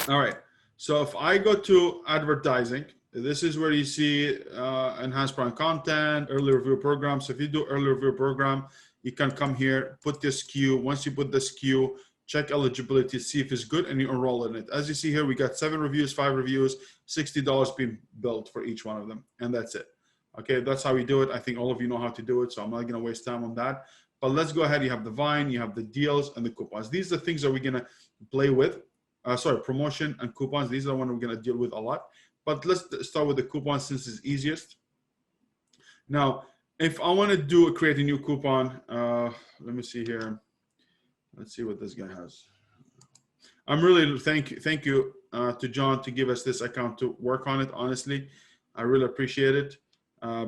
All right. So if I go to advertising, this is where you see enhanced brand content, early review program. So if you do early review program, you can come here, put the SKU. Once you put the SKU, check eligibility, see if it's good, and you enroll in it. As you see here, we got 7 reviews, 5 reviews, $60 being billed for each one of them, and that's it. Okay, that's how we do it. I think all of you know how to do it, so I'm not gonna waste time on that. But let's go ahead. You have the Vine, you have the deals, and the coupons. These are the things that we're gonna play with. Promotion and coupons. These are the ones we're gonna deal with a lot. But let's start with the coupons since it's easiest. Now, if I want to create a new coupon, let me see here. Let's see what this guy has. I'm really thank you to John to give us this account to work on it. Honestly, I really appreciate it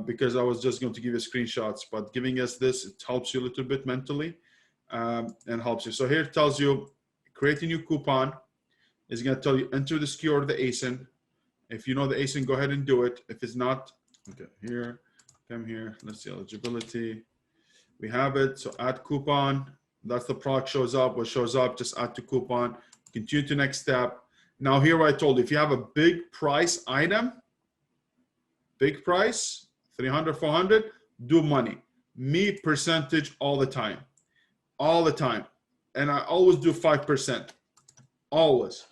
because I was just going to give you screenshots, but giving us this, it helps you a little bit mentally and helps you. So here it tells you create a new coupon. It's going to tell you enter the SKU or the ASIN. If you know the ASIN, go ahead and do it. If it's not, okay, here, come here. Let's see eligibility. We have it. So add coupon. That's the product shows up. What shows up, just add to coupon. Continue to next step. Now here I told you, if you have a big price item, big price, 300, 400, do money. Me, percentage all the time. All the time. And I always do 5%. Always.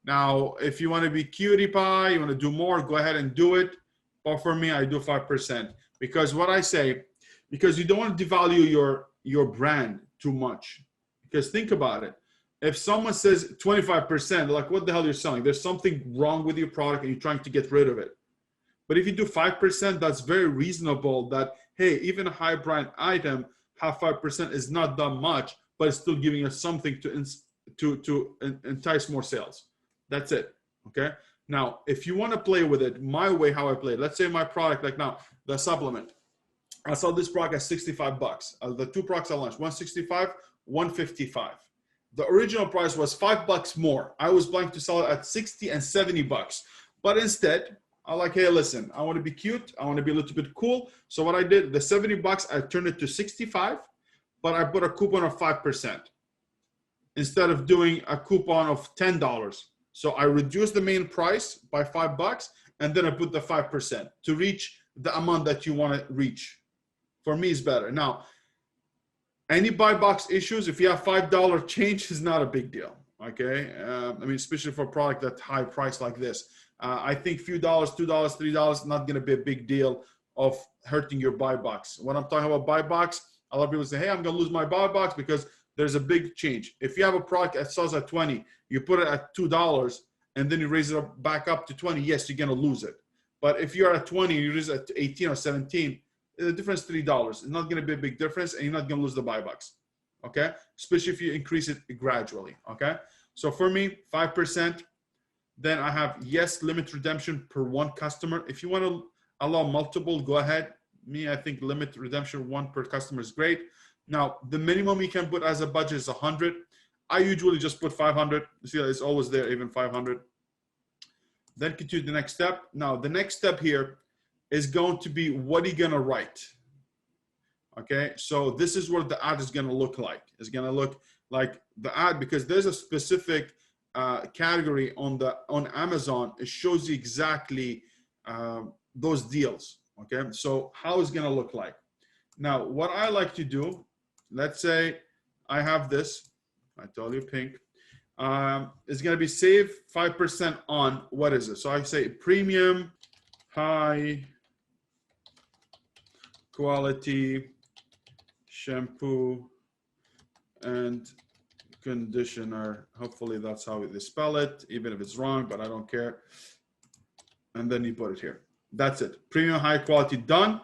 Now, if you want to be cutie pie, you want to do more, go ahead and do it. But for me, I do 5%. Because what I say, because you don't want to devalue your brand too much. Because think about it. If someone says 25%, like what the hell you're selling? There's something wrong with your product and you're trying to get rid of it. But if you do 5%, that's very reasonable that, hey, even a high brand item, have 5% is not that much, but it's still giving us something to entice more sales. That's it, okay? Now, if you want to play with it, my way, how I play it, let's say my product, like now, the supplement. I sell this product at 65 bucks. The 2 products I launched, 165, 155. The original price was $5 more. I was planning to sell it at 60 and 70 bucks. But instead, I'm like, hey, listen, I want to be cute. I want to be a little bit cool. So what I did, the 70 bucks, I turned it to 65, but I put a coupon of 5% instead of doing a coupon of $10. So I reduced the main price by $5 and then I put the 5% to reach the amount that you want to reach. For me, it's better. Now, any buy box issues, if you have $5 change, is not a big deal. Okay. I mean, especially for a product that's high price like this. I think few dollars, $2, $3, not going to be a big deal of hurting your buy box. When I'm talking about buy box, a lot of people say, hey, I'm going to lose my buy box because there's a big change. If you have a product that sells at 20, you put it at $2 and then you raise it up, back up to 20, yes, you're going to lose it. But if you're at 20, you raise it at 18 or 17, the difference is $3. It's not going to be a big difference and you're not going to lose the buy box. Okay. Especially if you increase it gradually. Okay. So for me, 5%. Then I have yes, limit redemption per 1 customer. If you want to allow multiple, go ahead. Me, I think limit redemption 1 per customer is great. Now, the minimum you can put as a budget is 100. I usually just put 500. You see, it's always there, even 500. Then continue the next step. Now, the next step here is going to be, what are you going to write? Okay, so this is what the ad is going to look like. It's going to look like the ad, because there's a specific category on Amazon. It shows you exactly those deals. Okay, so how is it going to look like? Now, what I like to do, let's say I have this, I told you pink, it's going to be save 5% on, what is it? So I say premium, high quality shampoo and conditioner. Hopefully that's how they spell it, even if it's wrong, but I don't care. And then you put it here. That's it. Premium, high quality, done.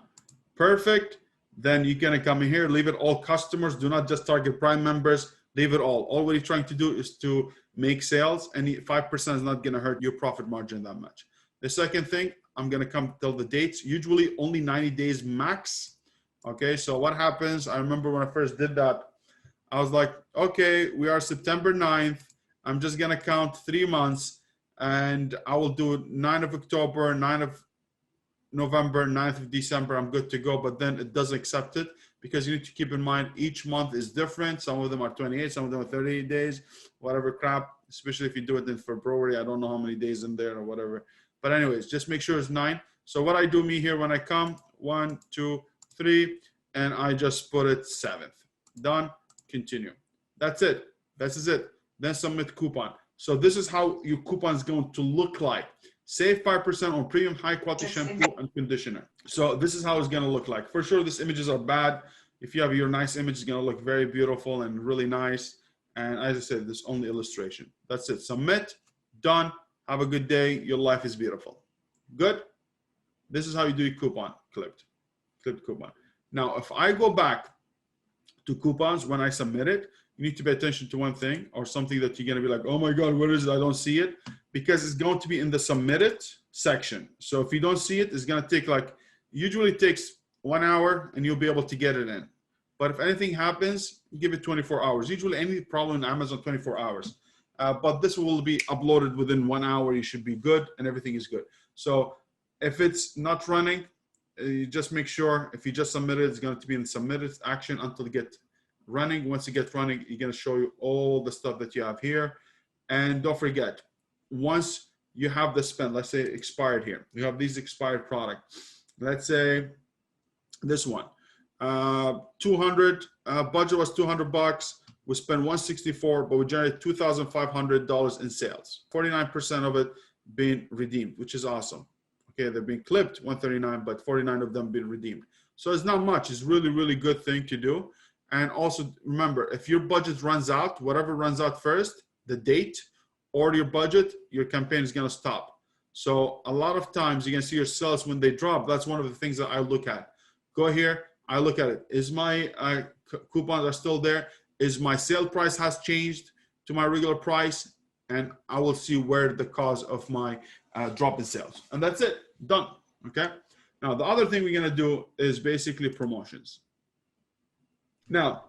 Perfect. Then you're going to come in here, leave it all customers. Do not just target Prime members. Leave it all. All what you're trying to do is to make sales, and 5% is not going to hurt your profit margin that much. The second thing, I'm going to come tell the dates. Usually only 90 days max. Okay, so what happens? I remember when I first did that, I was like, okay, we are September 9th. I'm just going to count 3 months, and I will do 9th of October, 9th of November, 9th of December. I'm good to go, but then it doesn't accept it because you need to keep in mind each month is different. Some of them are 28, some of them are 38 days, whatever crap, especially if you do it in February. I don't know how many days in there or whatever. But anyways, just make sure it's 9. So what I do me here when I come, 1, 2, 3, and I just put it 7th. Done, continue. That's it. This is it. Then submit coupon. So this is how your coupon is going to look like. Save 5% on premium high quality shampoo and conditioner. So this is how it's going to look like. For sure, these images are bad. If you have your nice image, it's going to look very beautiful and really nice. And as I said, this is only illustration. That's it. Submit. Done. Have a good day. Your life is beautiful. Good. This is how you do your coupon. Clipped coupon. Now, if I go back to coupons when I submit it, you need to pay attention to one thing or something that you're going to be like, oh my God, what is it? I don't see it, because it's going to be in the submitted section. So if you don't see it, it's going to take usually takes 1 hour and you'll be able to get it in. But if anything happens, give it 24 hours. Usually any problem in Amazon, 24 hours. But this will be uploaded within 1 hour. You should be good and everything is good. So if it's not running, you just make sure if you just submit it, it's going to be in submitted action until you get running. Once you get running, you're going to show you all the stuff that you have here. And don't forget, once you have the spend, let's say expired here, you have these expired products. Let's say this one, 200, budget was $200. We spent 164, but we generated $2,500 in sales. 49% of it being redeemed, which is awesome. Okay, they're being clipped 139, but 49 of them being redeemed. So it's not much. It's really, really good thing to do. And also remember, if your budget runs out, whatever runs out first, the date or your budget, your campaign is going to stop. So a lot of times you can see your sales when they drop. That's one of the things that I look at. Go here, I look at it. Is my coupons are still there? Is my sale price has changed to my regular price? And I will see where the cause of my drop in sales. And that's it, done, okay? Now, the other thing we're gonna do is basically promotions. Now,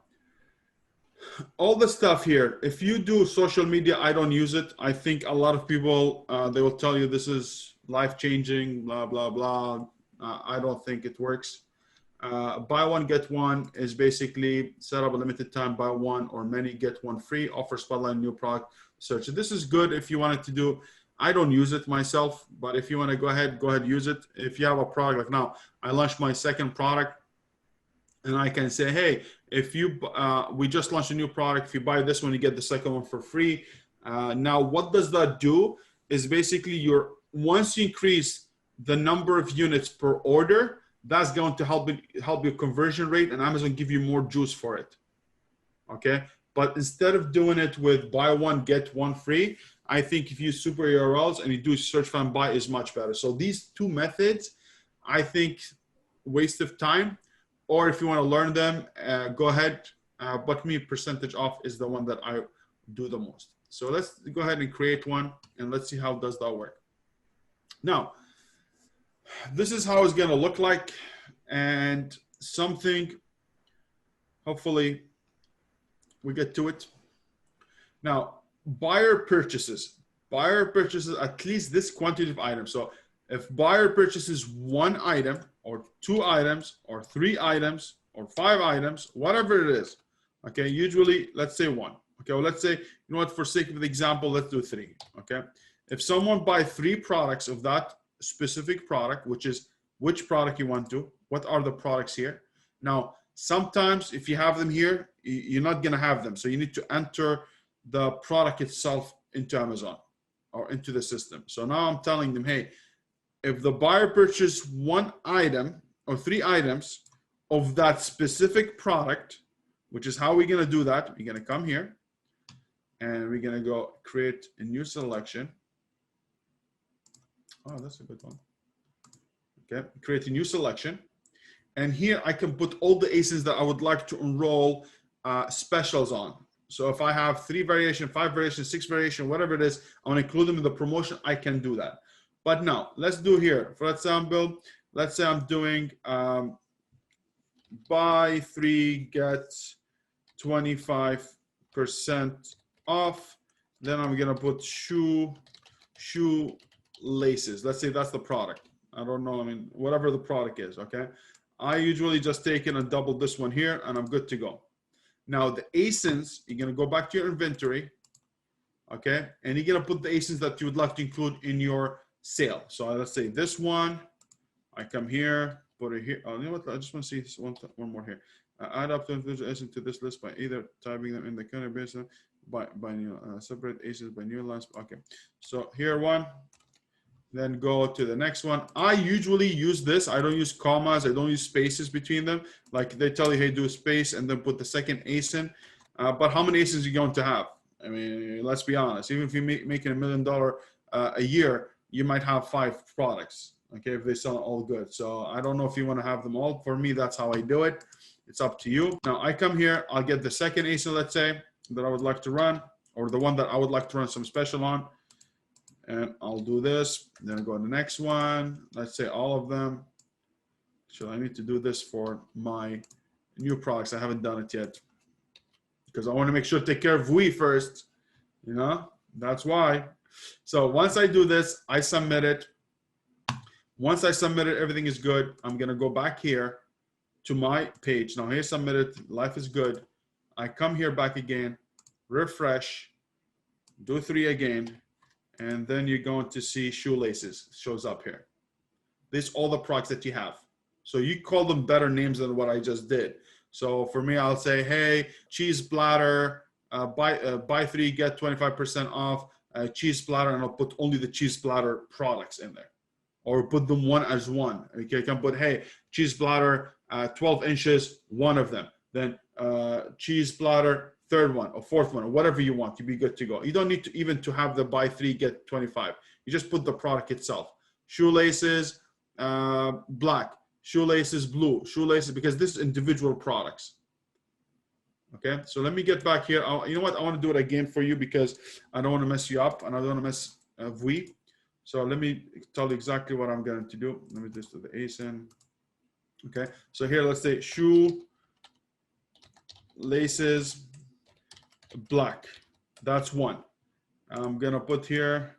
all the stuff here, if you do social media, I don't use it. I think a lot of people, they will tell you this is life-changing, blah, blah, blah. I don't think it works. Buy one, get one is basically set up a limited time, buy one or many, get one free, offer spotlight new product search. So this is good if you wanted to do. I don't use it myself, but if you want to go ahead, use it. If you have a product, like now, I launched my second product, and I can say, hey, if you, we just launched a new product. If you buy this one, you get the second one for free. Now, what does that do? Is basically once you increase the number of units per order, that's going to help your conversion rate, and Amazon give you more juice for it. Okay, but instead of doing it with buy one get one free, I think if you use super URLs and you do search find buy is much better. So these two methods, I think, waste of time. Or if you want to learn them, go ahead. But me, percentage off is the one that I do the most. So let's go ahead and create one, and let's see how does that work. Now, this is how it's going to look like, and something, hopefully we get to it. Now, buyer purchases at least this quantity of items. So if buyer purchases one item or two items or three items or 5 items, whatever it is, okay, usually let's say 1. Okay, well, let's say, you know what, for sake of the example, let's do 3. Okay, if someone buy 3 products of that specific product, which is which product you want to, what are the products here. Now, sometimes if you have them here, you're not going to have them. So you need to enter the product itself into Amazon or into the system. So now I'm telling them, hey, if the buyer purchased 1 item or 3 items of that specific product, which is how we're going to do that, we're going to come here and we're going to go create a new selection. Oh, that's a good one. Okay, create a new selection. And here I can put all the ASINs that I would like to enroll specials on. So if I have 3 variation, 5 variation, 6 variation, whatever it is, I want to include them in the promotion, I can do that. But now, let's do here. For example, let's say I'm doing buy 3, get 25% off. Then I'm going to put shoe laces. Let's say that's the product. I don't know. I mean, whatever the product is, okay? I usually just take it and double this one here, and I'm good to go. Now the ASINs, you're gonna go back to your inventory, okay? And you're gonna put the ASINs that you would like to include in your sale. So let's say this one, I come here, put it here. Oh, you know what? I just want to see this one more here. Add up the individual ASIN to this list by either typing them in the current basis by new separate ASINs by new lines. Okay. So here one. Then go to the next one. I usually use this. I don't use commas. I don't use spaces between them. Like they tell you, hey, do a space and then put the second ASIN. But how many ASINs are you going to have? I mean, let's be honest. Even if you're making $1 million a year, you might have 5 products. Okay, if they sell all good. So I don't know if you want to have them all. For me, that's how I do it. It's up to you. Now I come here. I'll get the second ASIN, let's say, that I would like to run, or the one that I would like to run some special on. And I'll do this, then I'll go to the next one. Let's say all of them. So I need to do this for my new products. I haven't done it yet because I want to make sure to take care of we first, you know, that's why. So once I do this, I submit it. Once I submit it, everything is good. I'm going to go back here to my page. Now here's submitted, life is good. I come here back again, refresh, do 3 again. And then you're going to see shoelaces shows up here. These all the products that you have. So you call them better names than what I just did. So for me, I'll say, hey, cheese bladder, buy 3, get 25% off, cheese bladder, and I'll put only the cheese bladder products in there. Or put them one as one. Okay, you can put, hey, cheese bladder, 12 inches, one of them. Then cheese bladder, 3rd one or 4th one, or whatever you want, you'd be good to go. You don't need to even to have the buy 3, get 25. You just put the product itself. Shoelaces, black. Shoelaces, blue. Shoelaces, because this is individual products. Okay, so let me get back here. You know what? I want to do it again for you because I don't want to mess you up and I don't want to mess we. So let me tell you exactly what I'm going to do. Let me just do the ASIN. Okay, so here, let's say shoe laces black. That's one. I'm gonna put here,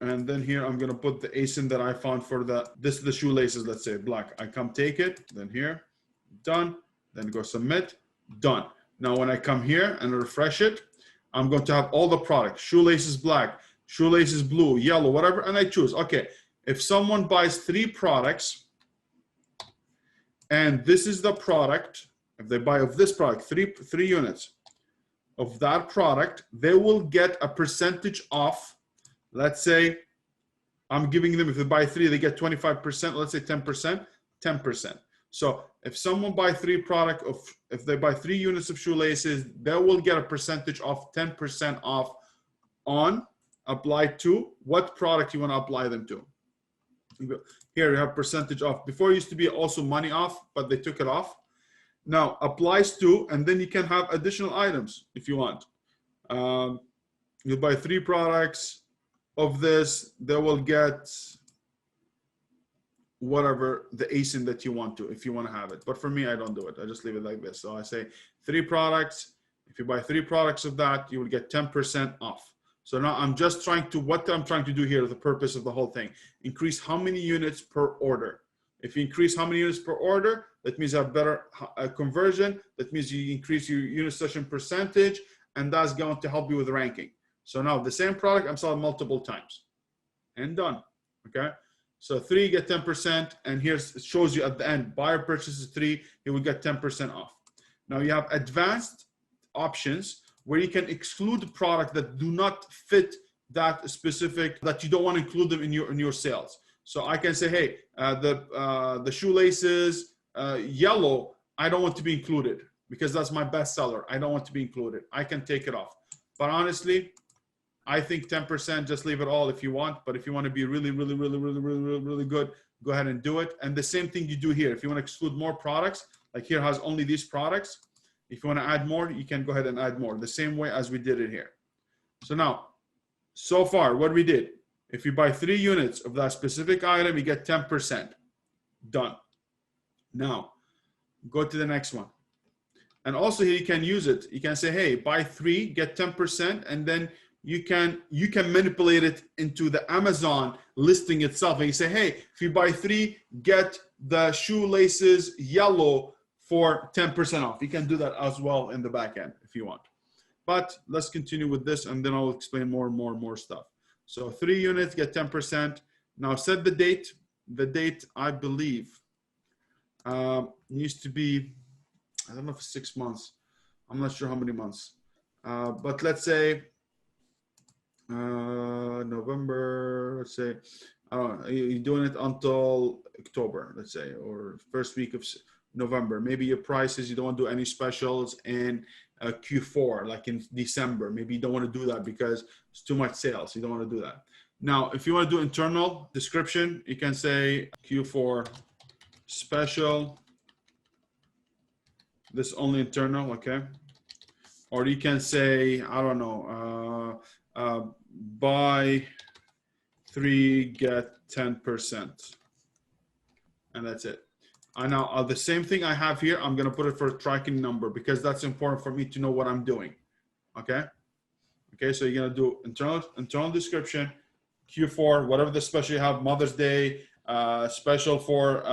and then here I'm gonna put the ASIN that I found for this is the shoelaces, let's say black. I come take it, then here, done, then go submit, done. Now when I come here and refresh it, I'm going to have all the products, shoelaces black, shoelaces blue, yellow, whatever, and I choose. Okay, if someone buys 3 products and this is the product, if they buy of this product, three units of that product, they will get a percentage off. Let's say I'm giving them, if they buy 3, they get 25%, let's say 10%, 10%. So if someone buy 3 product of, if they buy 3 units of shoelaces, they will get a percentage off, 10% off on applied to what product you want to apply them to. Here you have percentage off. Before it used to be also money off, but they took it off. Now applies to, and then you can have additional items if you want. You buy 3 products of this, they will get whatever the ASIN that you want to, if you want to have it. But for me, I don't do it. I just leave it like this. So I say 3 products. If you buy 3 products of that, you will get 10% off. So now I'm just trying to, what I'm trying to do here, the purpose of the whole thing, increase how many units per order. If you increase how many units per order, that means you have better conversion. That means you increase your unit session percentage, and that's going to help you with ranking. So now the same product, I'm selling multiple times and done. Okay. So 3 get 10%. And here it shows you at the end, buyer purchases 3, he will get 10% off. Now you have advanced options where you can exclude product that do not fit that specific, that you don't want to include them in your sales. So I can say, hey, the shoelaces, yellow, I don't want to be included because that's my best seller. I don't want to be included. I can take it off. But honestly, I think 10%, just leave it all if you want. But if you want to be really, really, really, really, really, really, really good, go ahead and do it. And the same thing you do here. If you want to exclude more products, like here has only these products. If you want to add more, you can go ahead and add more the same way as we did it here. So now, so far, what we did, if you buy 3 units of that specific item, you get 10%. Done. Now, go to the next one. And also here you can use it. You can say, hey, buy 3, get 10%, and then you can manipulate it into the Amazon listing itself. And you say, hey, if you buy 3, get the shoelaces yellow for 10% off. You can do that as well in the back end if you want. But let's continue with this, and then I'll explain more stuff. So 3 units get 10%. Now set the date. The date, I believe, needs to be, I don't know if it's 6 months. I'm not sure how many months. But let's say November, let's say, I don't know, you're doing it until October, let's say, or first week of November. Maybe your prices, you don't want to do any specials in Q4, like in December. Maybe you don't want to do that because it's too much sales. You don't want to do that. Now, if you want to do internal description, you can say Q4 special. This only internal, okay? Or you can say, I don't know, buy 3, get 10%. And that's it. And now the same thing I have here, I'm going to put it for a tracking number because that's important for me to know what I'm doing. Okay. Okay. So you're going to do internal description, Q4, whatever the special you have, Mother's Day, special for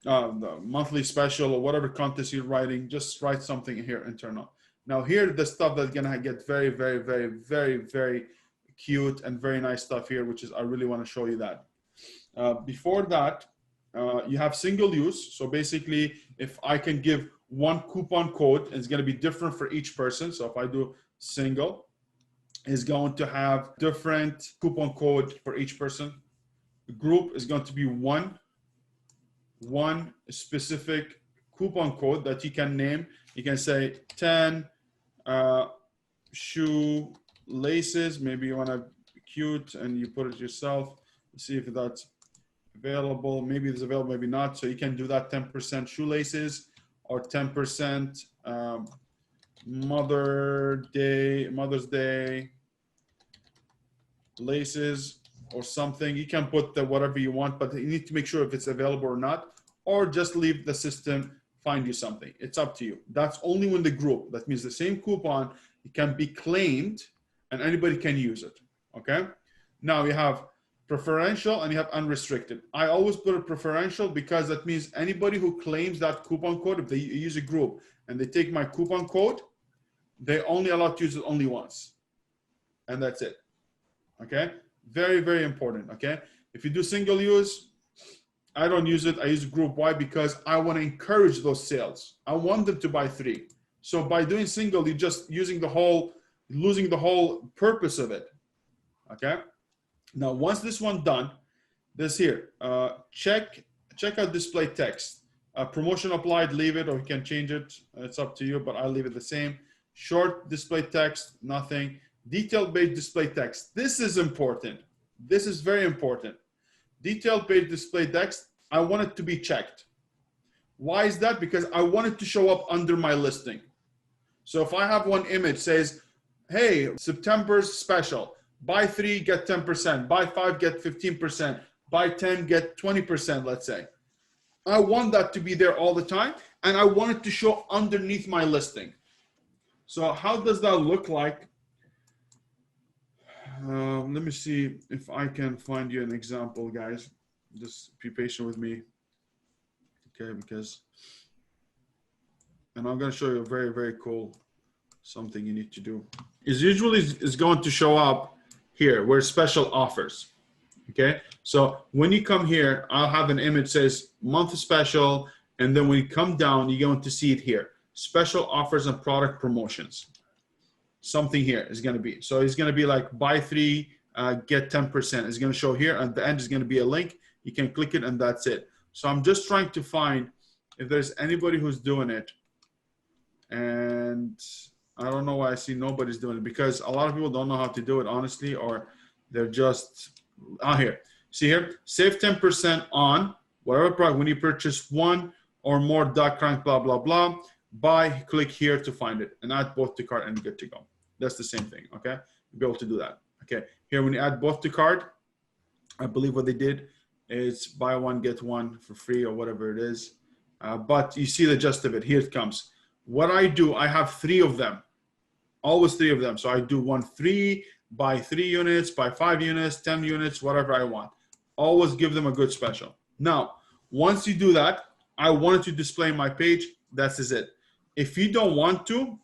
the monthly special or whatever contest you're writing, just write something here internal. Now here, the stuff that's going to get very, very, very, very, very cute and very nice stuff here, which is, I really want to show you that. Before that, you have single use. So basically, if I can give one coupon code, it's going to be different for each person. So if I do single, it's going to have different coupon code for each person. The group is going to be one specific coupon code that you can name. You can say 10 shoe laces. Maybe you want to be cute and you put it yourself. See if that's available. Maybe it's available, maybe not. So you can do that 10% shoelaces or 10% Mother's Day laces or something. You can put the whatever you want, but you need to make sure if it's available or not, or just leave the system find you something. It's up to you. That's only when the group, that means the same coupon, it can be claimed and anybody can use it. Okay. Now you have preferential and you have unrestricted. I always put a preferential because that means anybody who claims that coupon code, if they use a group and they take my coupon code, they only allowed to use it only once. And that's it. Okay. Very, very important. Okay. If you do single use, I don't use it. I use group. Why? Because I want to encourage those sales. I want them to buy 3. So by doing single, you're just losing the whole purpose of it. Okay. Now, once this one done, this here, check out display text. Promotion applied, leave it, or you can change it. It's up to you, but I'll leave it the same. Short display text, nothing. Detailed page display text. This is important. This is very important. Detailed page display text, I want it to be checked. Why is that? Because I want it to show up under my listing. So if I have one image says, hey, September's special, buy 3, get 10%, buy 5, get 15%, buy 10, get 20%, let's say. I want that to be there all the time, and I want it to show underneath my listing. So how does that look like? Let me see if I can find you an example, guys. Just be patient with me. Okay, and I'm going to show you a very, very cool something you need to do. Is usually is going to show up here where special offers. Okay, so when you come here, I'll have an image says month special, and then when you come down, you're going to see it here. Special offers and product promotions. Something here is going to be. So it's going to be like buy 3, get 10%. It's going to show here. At the end is going to be a link. You can click it and that's it. So I'm just trying to find if there's anybody who's doing it. And I don't know why I see nobody's doing it, because a lot of people don't know how to do it, honestly, or they're just here. See here, save 10% on whatever product when you purchase 1 or more duck crank, blah, blah, blah. Buy, click here to find it and add both to cart and good to go. That's the same thing. Okay. You'll be able to do that. Okay. Here, when you add both to cart, I believe what they did is buy 1, get 1 for free or whatever it is. But you see the gist of it. Here it comes. What I do, I have 3 of them, always 3 of them. So I do 1, 3, buy 3 units, buy 5 units, 10 units, whatever I want. Always give them a good special. Now, once you do that, I wanted to display my page. That is it. If you don't want to,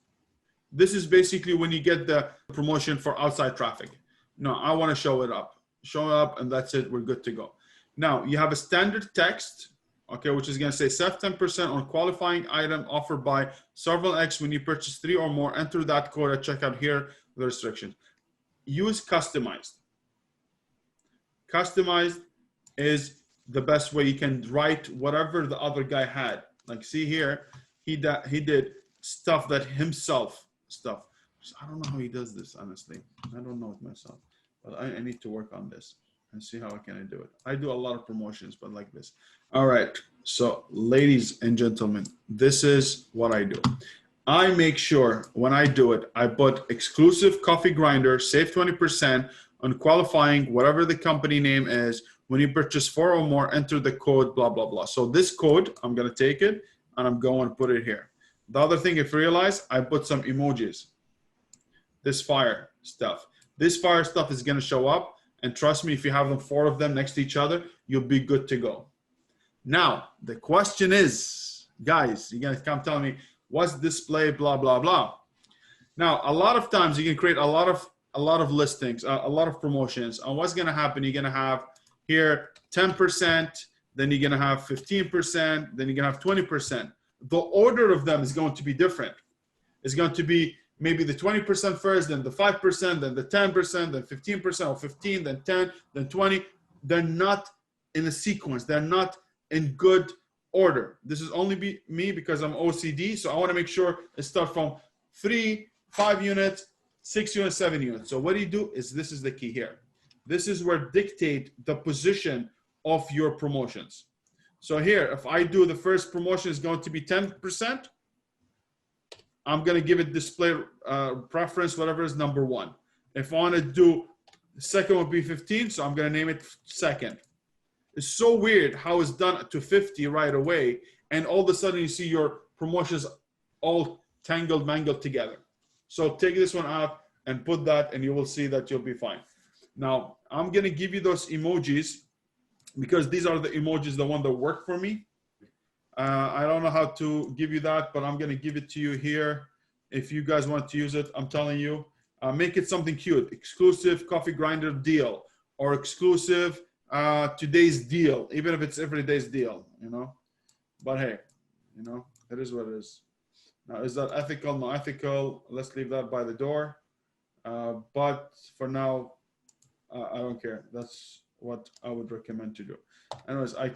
this is basically when you get the promotion for outside traffic. No, I want to show it up. Show it up, and that's it. We're good to go. Now, you have a standard text, okay, which is going to say save 10% on qualifying item offered by several X when you purchase 3 or more. Enter that code at checkout here, the restrictions. Use customized. Customized is the best way you can write whatever the other guy had. Like, see here, he did stuff that himself stuff. I don't know how he does this, honestly. I don't know it myself, but I need to work on this and see how I can do it. I do a lot of promotions, but like this. All right, so ladies and gentlemen, this is what I do. I make sure when I do it, I put exclusive coffee grinder, save 20% on qualifying whatever the company name is. When you purchase 4 or more, enter the code, blah, blah, blah. So this code, I'm gonna take it and I'm going to put it here. The other thing, if you realize, I put some emojis. This fire stuff. This fire stuff is gonna show up, and trust me, if you have them 4 of them next to each other, you'll be good to go. Now, the question is, guys, you're gonna come tell me, what's display, blah, blah, blah. Now, a lot of times you can create a lot of listings, a lot of promotions. And what's gonna happen, you're gonna have here 10%, then you're gonna have 15%, then you're gonna have 20%. The order of them is going to be different. It's going to be maybe the 20% first, then the 5%, then the 10%, then 15%, or 15, then 10, then 20. They're not in a sequence. They're not in good order. This is only me because I'm OCD, so I want to make sure it starts from 3, 5 units, 6 units, 7 units. So what do is this is the key here. This is where dictate the position of your promotions. So here, if I do the first promotion is going to be 10%, I'm going to give it display preference, whatever is number 1. If I want to do the second would be 15, so I'm going to name it second. It's so weird how it's done to 50 right away, and all of a sudden you see your promotions all tangled, mangled together. So take this one out and put that, and you will see that you'll be fine. Now, I'm going to give you those emojis because these are the emojis, the one that work for me. I don't know how to give you that, but I'm going to give it to you here. If you guys want to use it, I'm telling you, make it something cute. Exclusive coffee grinder deal, or exclusive today's deal, even if it's every day's deal, you know. But hey, you know, it is what it is. Now, is that ethical? No ethical. Let's leave that by the door. But for now, I don't care. That's what I would recommend to do. Anyways, I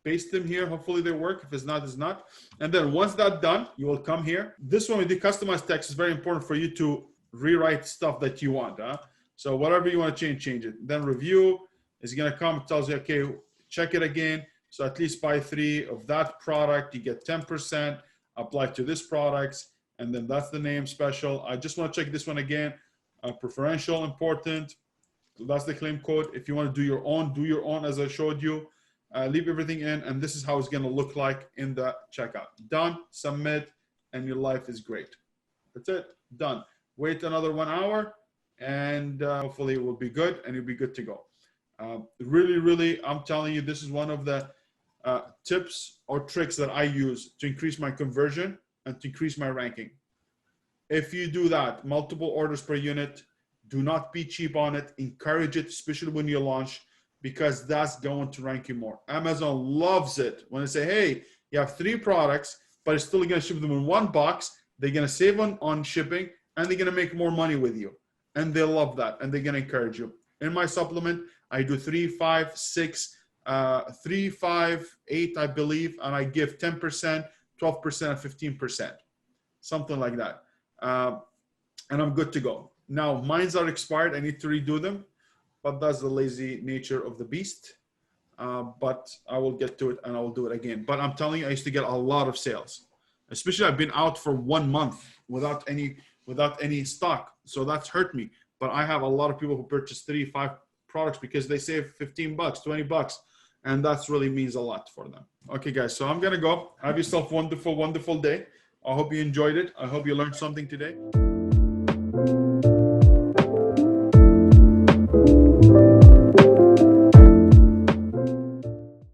paste them here. Hopefully they work. If it's not, it's not. And then once that's done, you will come here. This one with the customized text is very important for you to rewrite stuff that you want. So whatever you want to change it. Then review is going to come. It tells you, okay, check it again. So at least buy 3 of that product. You get 10%. Apply to this products. And then that's the name special. I just want to check this one again. Preferential, important. That's the claim code. If you want to do your own as I showed you. Leave everything in, and this is how it's going to look like in the checkout. Done, submit, and your life is great. That's it, done. Wait another 1 hour, and hopefully it will be good, and you'll be good to go. Really, I'm telling you, this is one of the tips or tricks that I use to increase my conversion and to increase my ranking. If you do that, multiple orders per unit, do not be cheap on it. Encourage it, especially when you launch, because that's going to rank you more. Amazon loves it when they say, hey, you have 3 products, but it's still going to ship them in 1 box. They're going to save on shipping, and they're going to make more money with you. And they love that, and they're going to encourage you. In my supplement, I do 3, 5, 6, 3, 5, 8, I believe, and I give 10%, 12%, and 15%, something like that. And I'm good to go. Now, mines are expired. I need to redo them. But that's the lazy nature of the beast. But I will get to it and I will do it again. But I'm telling you, I used to get a lot of sales. Especially I've been out for 1 month without any stock. So that's hurt me. But I have a lot of people who purchase 3, 5 products because they save 15 bucks, 20 bucks. And that's really means a lot for them. Okay, guys, so I'm going to go. Have yourself a wonderful, wonderful day. I hope you enjoyed it. I hope you learned something today.